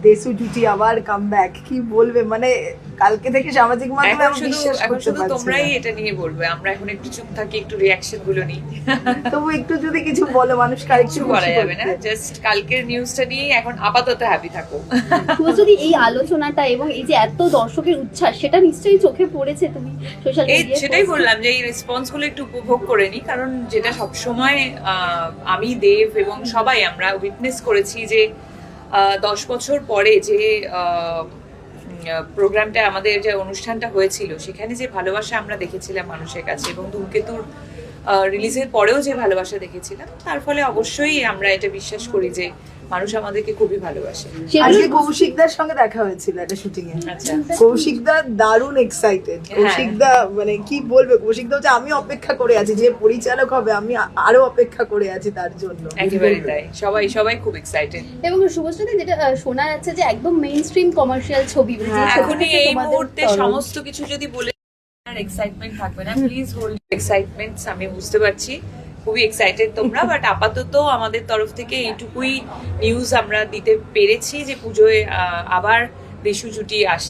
দেশু জুটি আবার কামব্যাক, কি বলবে মানে কালকে থেকে সামাজিক মাধ্যমে আমি বিশ্বাস করতে শুধু পারছি তোমরাই না। এটা নিয়ে বলবে, আমরা এখন একটু চুপ থাকি, একটু রিয়াকশন গুলো নিই। তবু একটু যদি কিছু বলো মানুষ কারেক্ট কিছু বলা যাবে না, জাস্ট কালকের নিউজটা নিয়ে এখন আপাতত হ্যাপি থাকো। যদি এই আলোচনাটা এবং এই যে এত দর্শকের উচ্ছ্বাস, সেটা নিশ্চয়ই চোখে পড়েছে, তুমি সোশ্যাল এই মিডিয়ায় সেটাই বললাম যে এই রেসপন্স গুলো একটু উপভোগ করে নি, কারণ যেটা সবসময় আমি, দেব এবং সবাই আমরা উইটনেস করেছি যে 10 বছর পরে যে প্রোগ্রামটা, আমাদের যে অনুষ্ঠানটা হয়েছিল, সেখানে যে ভালোবাসা আমরা দেখেছিলাম মানুষের কাছে, এবং ধূমকেতুর রিলিজের পরেও যে ভালোবাসা দেখেছিলাম, তার ফলে অবশ্যই আমরা এটা বিশ্বাস করি যে মানুষ আমাদেরকে খুবই ভালোবাসে। আজকে কৌশিকদার সঙ্গে দেখা হয়েছিল একটা শুটিং এ। আচ্ছা, কৌশিকদা দারুণ এক্সাইটেড। কৌশিকদা মানে কি বলবে, কৌশিকদা হচ্ছে আমি অপেক্ষা করে আছি, যে পরিচালক হবে আমি আরো অপেক্ষা করে আছি তার জন্য। একেবারে তাই, সবাই সবাই খুব এক্সাইটেড। এবং শুভশ্রী, যেটা শোনা যাচ্ছে যে একদম মেইন স্ট্রিম কমার্শিয়াল ছবি, যে ছবি এখনই থেকে এই তোমাদের মুহূর্তে তরফ। সমস্ত কিছু যদি বলে আর এক্সাইটমেন্ট থাকবে না, প্লিজ হোল্ড এক্সাইটমেন্টস। আমি বুঝতে পারছি খুবই এক্সাইটেড তোমরা, বাট আপাতত আমাদের তরফ থেকে এইটুকুই নিউজ আমরা দিতে পেরেছি যে পুজোয় আবার দেশু জুটি আসছে।